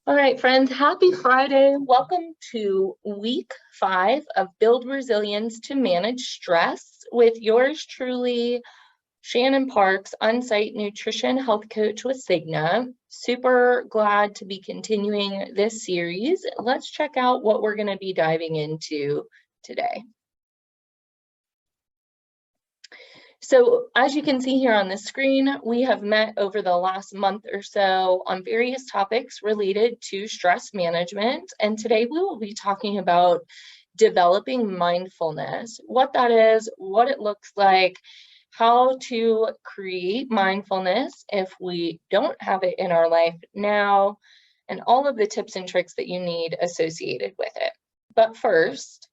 All right, friends, happy Friday. Welcome to week 5 of Build Resilience to Manage Stress with yours truly, Shannon Parks, on-site nutrition health coach with Cigna. Super glad to be continuing this series. Let's check out what we're going to be diving into today. So as you can see here on the screen, we have met over the last month or so on various topics related to stress management. And today we will be talking about developing mindfulness, what that is, what it looks like, how to create mindfulness if we don't have it in our life now, and all of the tips and tricks that you need associated with it. But first,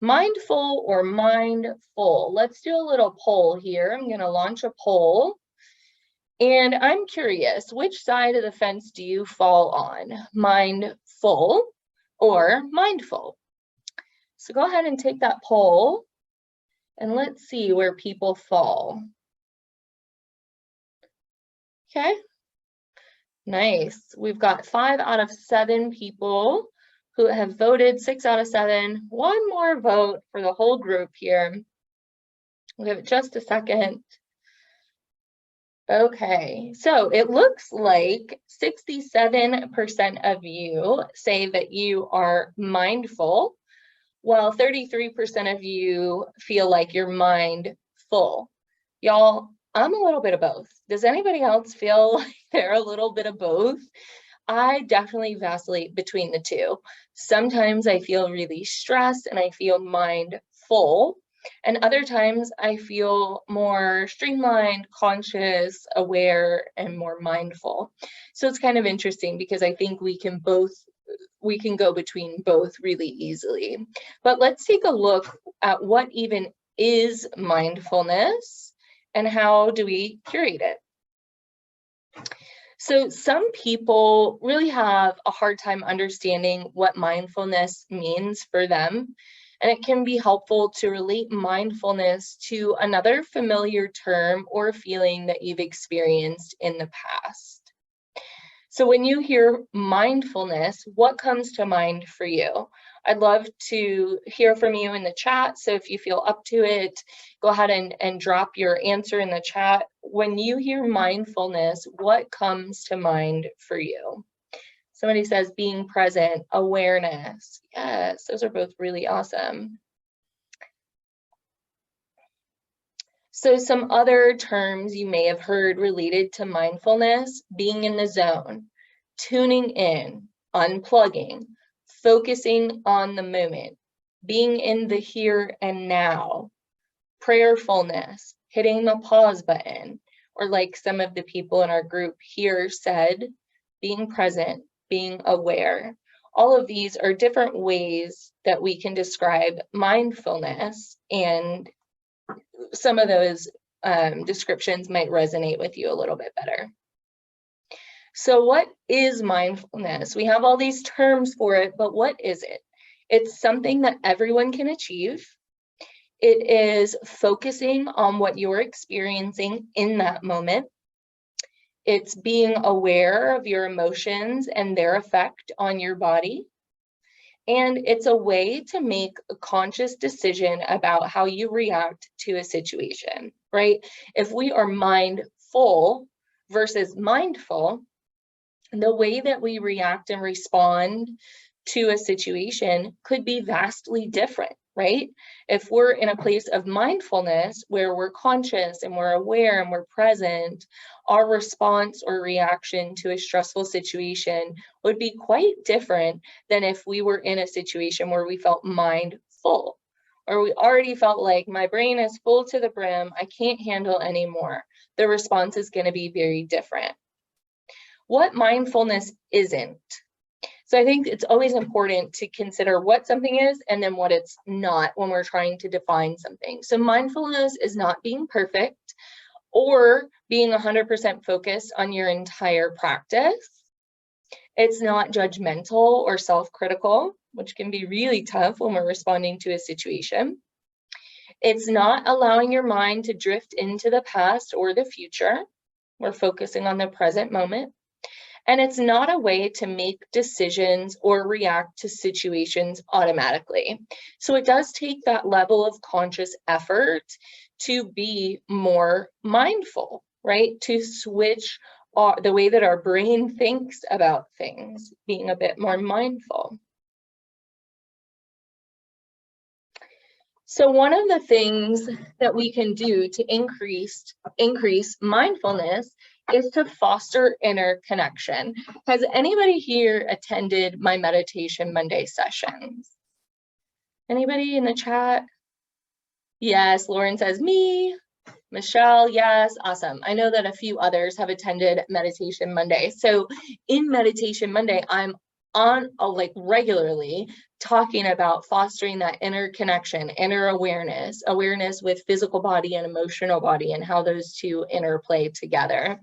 mindful or mindful? Let's do a little poll here. I'm going to launch a poll. And I'm curious, which side of the fence do you fall on? Mindful or mindful? So go ahead and take that poll and let's see where people fall. Okay. Nice. We've got 5 out of 7 people who have voted, 6 out of 7. One more vote for the whole group here. We'll give it just a second. Okay, so it looks like 67% of you say that you are mindful, while 33% of you feel like you're mindful. Y'all, I'm a little bit of both. Does anybody else feel like they're a little bit of both? I definitely vacillate between the two. Sometimes I feel really stressed and I feel mindful. And other times I feel more streamlined, conscious, aware, and more mindful. So it's kind of interesting because I think we can go between both really easily. But let's take a look at what even is mindfulness and how do we curate it. So some people really have a hard time understanding what mindfulness means for them. And it can be helpful to relate mindfulness to another familiar term or feeling that you've experienced in the past. So when you hear mindfulness, what comes to mind for you? I'd love to hear from you in the chat. So if you feel up to it, go ahead and drop your answer in the chat. When you hear mindfulness, what comes to mind for you? Somebody says being present, awareness. Yes, those are both really awesome. So some other terms you may have heard related to mindfulness: being in the zone, tuning in, unplugging, focusing on the moment, being in the here and now, prayerfulness, hitting the pause button, or like some of the people in our group here said, being present, being aware. All of these are different ways that we can describe mindfulness, and some of those descriptions might resonate with you a little bit better. So what is mindfulness? We have all these terms for it, but what is it? It's something that everyone can achieve. It is focusing on what you're experiencing in that moment. It's being aware of your emotions and their effect on your body. And it's a way to make a conscious decision about how you react to a situation, right? If we are mindful versus mindful, the way that we react and respond to a situation could be vastly different, right? If we're in a place of mindfulness where we're conscious and we're aware and we're present, our response or reaction to a stressful situation would be quite different than if we were in a situation where we felt mindful, or we already felt like my brain is full to the brim, I can't handle anymore. The response is going to be very different. What mindfulness isn't. So I think it's always important to consider what something is and then what it's not when we're trying to define something. So mindfulness is not being perfect or being 100% focused on your entire practice. It's not judgmental or self-critical, which can be really tough when we're responding to a situation. It's not allowing your mind to drift into the past or the future. We're focusing on the present moment. And it's not a way to make decisions or react to situations automatically. So it does take that level of conscious effort to be more mindful, right? To switch the way that our brain thinks about things, being a bit more mindful. So one of the things that we can do to increase mindfulness is to foster inner connection. Has anybody here attended my Meditation Monday sessions? Anybody in the chat? Yes, Lauren says me. Michelle, yes, awesome. I know that a few others have attended Meditation Monday. So in Meditation Monday, I'm on like regularly talking about fostering that inner connection, inner awareness with physical body and emotional body, and how those two interplay together.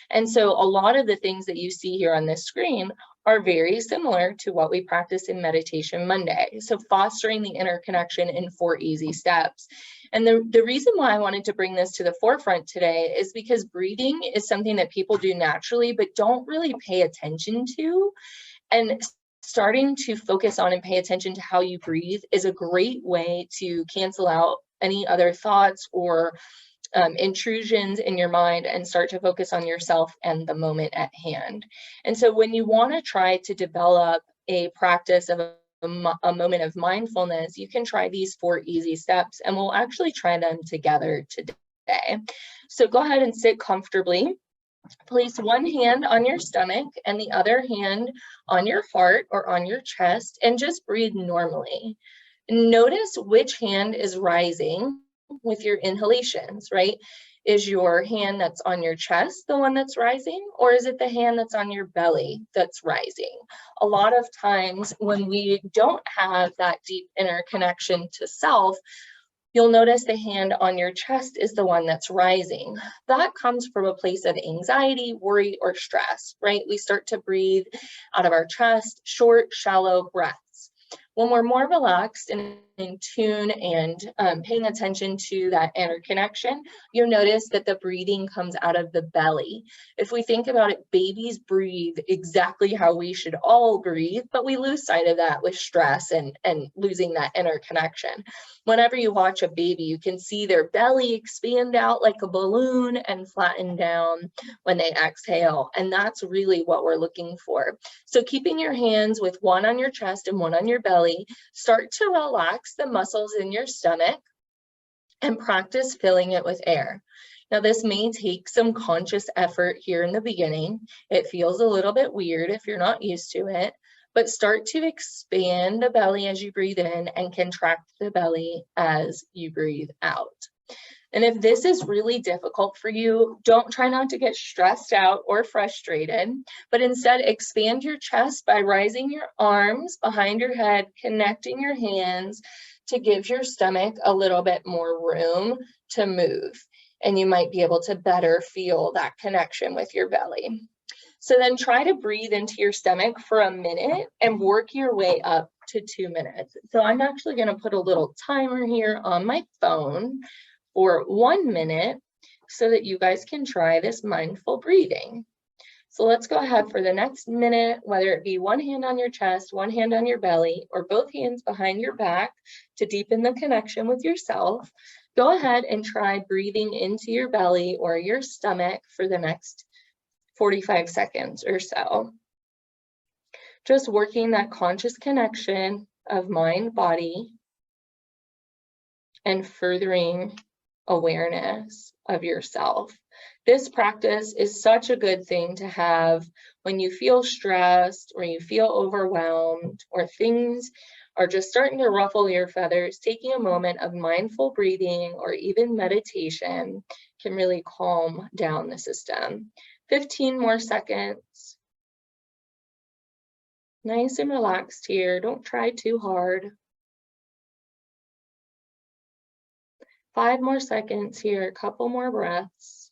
And so a lot of the things that you see here on this screen are very similar to what we practice in Meditation Monday. So fostering the inner connection in 4 easy steps. And the reason why I wanted to bring this to the forefront today is because breathing is something that people do naturally, but don't really pay attention to. And starting to focus on and pay attention to how you breathe is a great way to cancel out any other thoughts or intrusions in your mind and start to focus on yourself and the moment at hand. And so when you want to try to develop a practice of a moment of mindfulness, you can try these 4 easy steps, and we'll actually try them together today. So go ahead and sit comfortably. Place one hand on your stomach and the other hand on your heart or on your chest, and just breathe normally. Notice which hand is rising with your inhalations, right? Is your hand that's on your chest the one that's rising, or is it the hand that's on your belly that's rising? A lot of times when we don't have that deep inner connection to self, you'll notice the hand on your chest is the one that's rising. That comes from a place of anxiety, worry, or stress, right? We start to breathe out of our chest, short, shallow breaths. When we're more relaxed and in tune and paying attention to that inner connection, you'll notice that the breathing comes out of the belly. If we think about it, babies breathe exactly how we should all breathe, but we lose sight of that with stress and losing that inner connection. Whenever you watch a baby, you can see their belly expand out like a balloon and flatten down when they exhale. And that's really what we're looking for. So keeping your hands with one on your chest and one on your belly, start to relax the muscles in your stomach and practice filling it with air. Now, this may take some conscious effort here in the beginning. It feels a little bit weird if you're not used to it, but start to expand the belly as you breathe in and contract the belly as you breathe out. And if this is really difficult for you, don't try not to get stressed out or frustrated, but instead expand your chest by rising your arms behind your head, connecting your hands to give your stomach a little bit more room to move. And you might be able to better feel that connection with your belly. So then try to breathe into your stomach for a minute and work your way up to 2 minutes. So I'm actually going to put a little timer here on my phone for 1 minute so that you guys can try this mindful breathing. So let's go ahead for the next minute, whether it be one hand on your chest, one hand on your belly, or both hands behind your back to deepen the connection with yourself. Go ahead and try breathing into your belly or your stomach for the next 45 seconds or so. Just working that conscious connection of mind, body, and furthering awareness of yourself. This practice is such a good thing to have when you feel stressed or you feel overwhelmed or things are just starting to ruffle your feathers. Taking a moment of mindful breathing or even meditation can really calm down the system. 15 more seconds. Nice and relaxed here. Don't try too hard. 5 more seconds here, a couple more breaths.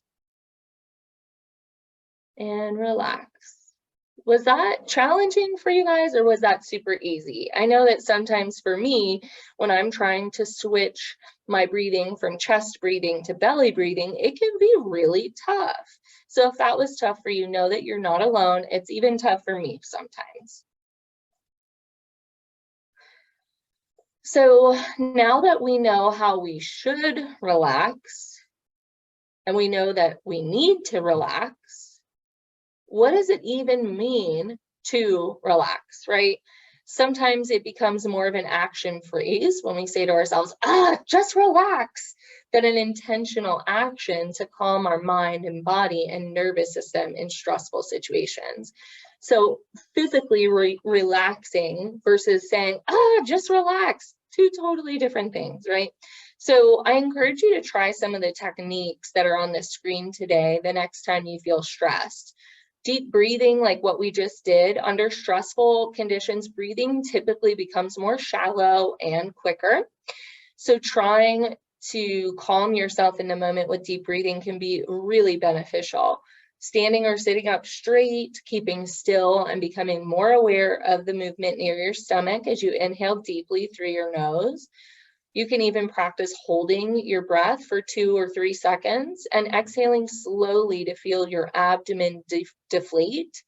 And relax. Was that challenging for you guys, or was that super easy? I know that sometimes for me, when I'm trying to switch my breathing from chest breathing to belly breathing, it can be really tough. So if that was tough for you, know that you're not alone. It's even tough for me sometimes. So now that we know how we should relax, and we know that we need to relax, what does it even mean to relax, right? Sometimes it becomes more of an action phrase when we say to ourselves, just relax, than an intentional action to calm our mind and body and nervous system in stressful situations. So physically relaxing versus saying, just relax, two totally different things, right? So I encourage you to try some of the techniques that are on the screen today the next time you feel stressed. Deep breathing, like what we just did, under stressful conditions, breathing typically becomes more shallow and quicker. So trying to calm yourself in the moment with deep breathing can be really beneficial. Standing or sitting up straight, keeping still, and becoming more aware of the movement near your stomach as you inhale deeply through your nose. You can even practice holding your breath for 2 or 3 seconds and exhaling slowly to feel your abdomen deflate,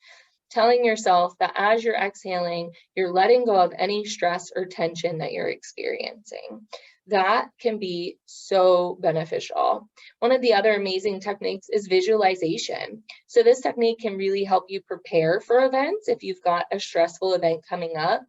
telling yourself that as you're exhaling, you're letting go of any stress or tension that you're experiencing. That can be so beneficial. One of the other amazing techniques is visualization. So this technique can really help you prepare for events if you've got a stressful event coming up.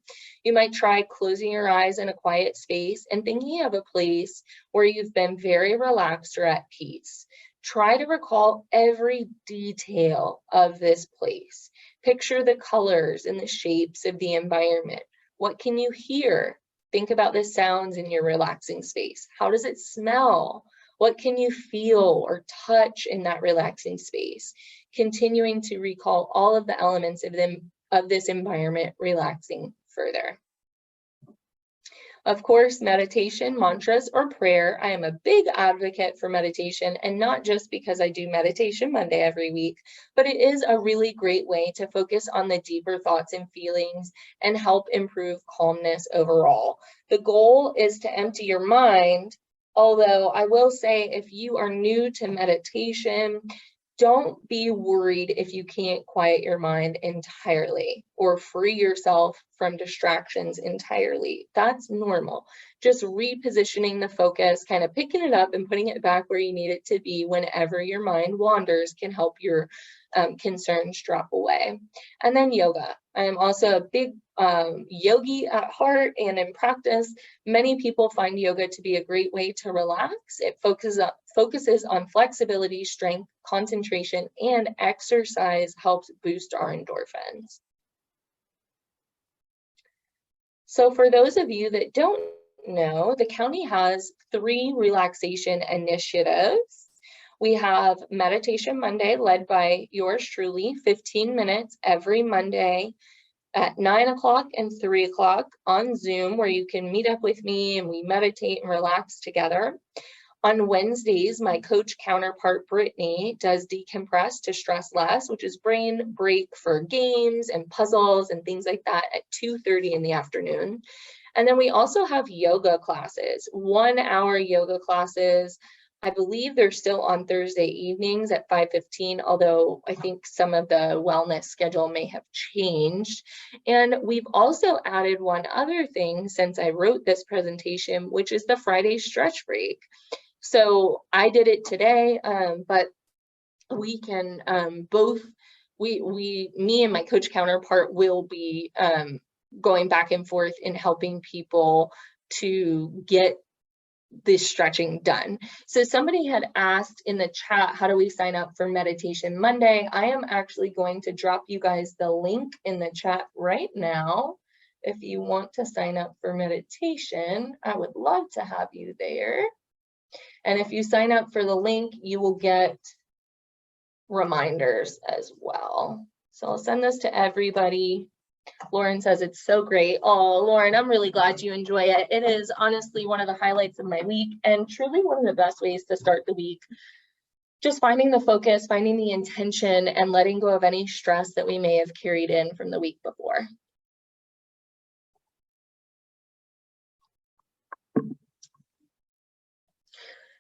You might try closing your eyes in a quiet space and thinking of a place where you've been very relaxed or at peace. Try to recall every detail of this place. Picture the colors and the shapes of the environment. What can you hear? Think about the sounds in your relaxing space. How does it smell? What can you feel or touch in that relaxing space? Continuing to recall all of the elements of this environment, relaxing further. Of course, meditation, mantras, or prayer. I am a big advocate for meditation, and not just because I do Meditation Monday every week, but it is a really great way to focus on the deeper thoughts and feelings and help improve calmness overall. The goal is to empty your mind, although I will say if you are new to meditation, don't be worried if you can't quiet your mind entirely or free yourself from distractions entirely. That's normal. Just repositioning the focus, kind of picking it up and putting it back where you need it to be whenever your mind wanders can help your concerns drop away. And then yoga. I am also a big yogi at heart and in practice. Many people find yoga to be a great way to relax. It focuses on flexibility, strength, concentration, and exercise helps boost our endorphins. So for those of you that don't know, the county has 3 relaxation initiatives. We have Meditation Monday, led by yours truly, 15 minutes every Monday at 9 o'clock and 3 o'clock on Zoom, where you can meet up with me and we meditate and relax together. On Wednesdays, my coach counterpart, Brittany, does Decompress to Stress Less, which is brain break for games and puzzles and things like that at 2:30 in the afternoon. And then we also have yoga classes, 1-hour yoga classes. I believe they're still on Thursday evenings at 5:15, although I think some of the wellness schedule may have changed. And we've also added one other thing since I wrote this presentation, which is the Friday stretch break. So I did it today, but we can me and my coach counterpart will be going back and forth in helping people to get this stretching done. So somebody had asked in the chat, how do we sign up for Meditation Monday? I am actually going to drop you guys the link in the chat right now. If you want to sign up for meditation, I would love to have you there. And if you sign up for the link, you will get reminders as well. So I'll send this to everybody. Lauren says it's so great. Oh, Lauren, I'm really glad you enjoy it. It is honestly one of the highlights of my week and truly one of the best ways to start the week. Just finding the focus, finding the intention, and letting go of any stress that we may have carried in from the week before.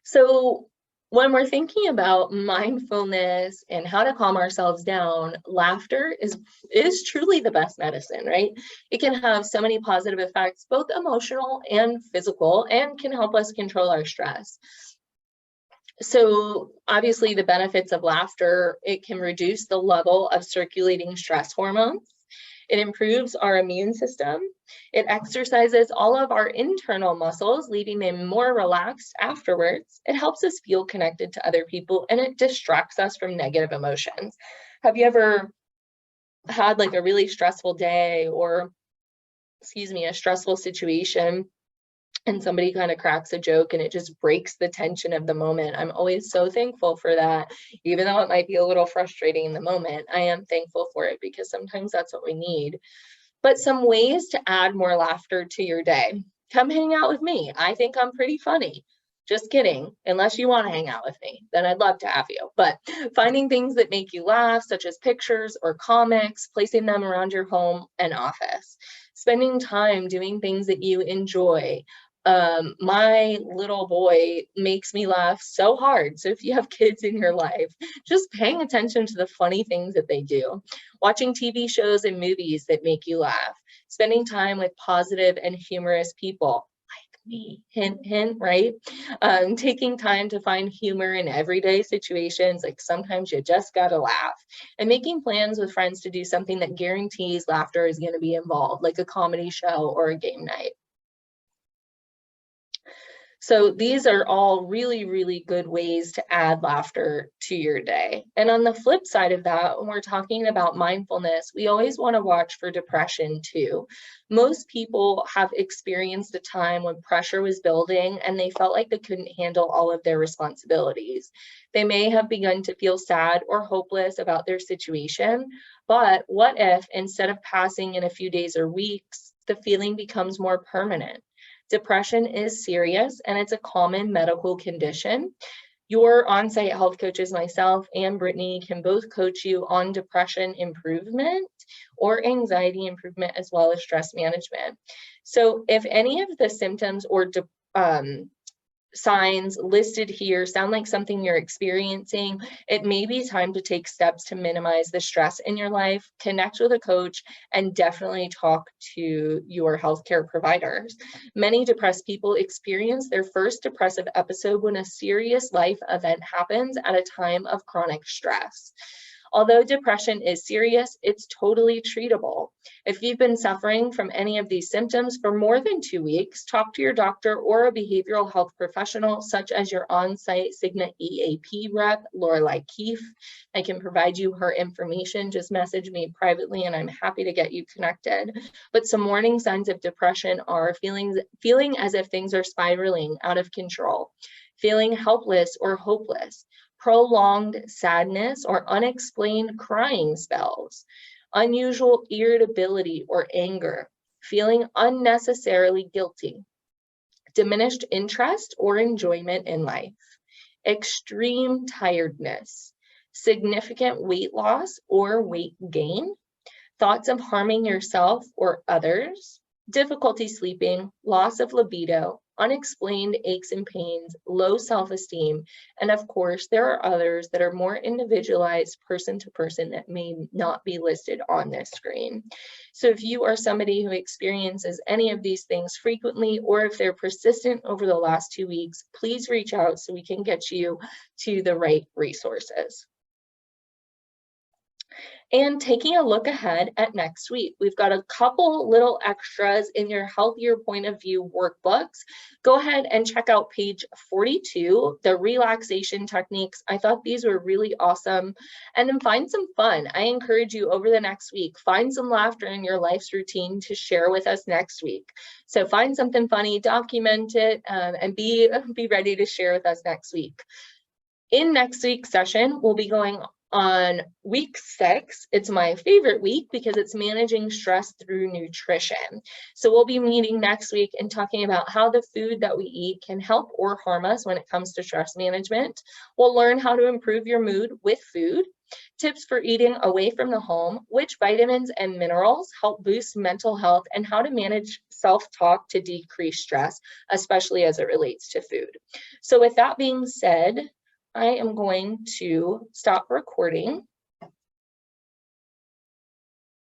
So When we're thinking about mindfulness and how to calm ourselves down, laughter is truly the best medicine, right? It can have so many positive effects, both emotional and physical, and can help us control our stress. So obviously the benefits of laughter, it can reduce the level of circulating stress hormones. It improves our immune system. It exercises all of our internal muscles, leaving them more relaxed afterwards. It helps us feel connected to other people, and it distracts us from negative emotions. Have you ever had like a really stressful day or, excuse me, a stressful situation, and somebody kind of cracks a joke and it just breaks the tension of the moment? I'm always so thankful for that. Even though it might be a little frustrating in the moment, I am thankful for it because sometimes that's what we need. But some ways to add more laughter to your day. Come hang out with me. I think I'm pretty funny. Just kidding. Unless you want to hang out with me, then I'd love to have you. But finding things that make you laugh, such as pictures or comics, placing them around your home and office. Spending time doing things that you enjoy. My little boy makes me laugh so hard. So if you have kids in your life, just paying attention to the funny things that they do. Watching TV shows and movies that make you laugh. Spending time with positive and humorous people like me, hint, hint, right? Taking time to find humor in everyday situations, like sometimes you just gotta laugh. And making plans with friends to do something that guarantees laughter is gonna be involved, like a comedy show or a game night. So these are all really, really good ways to add laughter to your day. And on the flip side of that, when we're talking about mindfulness, we always want to watch for depression too. Most people have experienced a time when pressure was building and they felt like they couldn't handle all of their responsibilities. They may have begun to feel sad or hopeless about their situation, but what if instead of passing in a few days or weeks, the feeling becomes more permanent? Depression is serious and it's a common medical condition. Your on-site health coaches, myself and Brittany, can both coach you on depression improvement or anxiety improvement, as well as stress management. So if any of the symptoms or signs listed here sound like something you're experiencing, it may be time to take steps to minimize the stress in your life, connect with a coach, and definitely talk to your healthcare providers. Many depressed people experience their first depressive episode when a serious life event happens at a time of chronic stress. Although depression is serious, it's totally treatable. If you've been suffering from any of these symptoms for more than 2 weeks, talk to your doctor or a behavioral health professional, such as your on-site Cigna EAP rep, Lorelei Keefe. I can provide you her information. Just message me privately and I'm happy to get you connected. But some warning signs of depression are feeling as if things are spiraling out of control, feeling helpless or hopeless, prolonged sadness or unexplained crying spells, unusual irritability or anger, feeling unnecessarily guilty, diminished interest or enjoyment in life, extreme tiredness, significant weight loss or weight gain, thoughts of harming yourself or others, difficulty sleeping, loss of libido, unexplained aches and pains, low self-esteem, and of course, there are others that are more individualized person to person that may not be listed on this screen. So if you are somebody who experiences any of these things frequently, or if they're persistent over the last 2 weeks, please reach out so we can get you to the right resources. And taking a look ahead at next week, we've got a couple little extras in your Healthier Point of View workbooks. Go ahead and check out page 42, the relaxation techniques. I thought these were really awesome. And then find some fun. I encourage you over the next week, find some laughter in your life's routine to share with us next week. So find something funny, document it, and be ready to share with us next week. In next week's session, we'll be going on week 6. It's my favorite week because it's managing stress through nutrition. So we'll be meeting next week and talking about how the food that we eat can help or harm us when it comes to stress management. We'll learn how to improve your mood with food, tips for eating away from the home, which vitamins and minerals help boost mental health, and how to manage self-talk to decrease stress, especially as it relates to food. So with that being said, I am going to stop recording.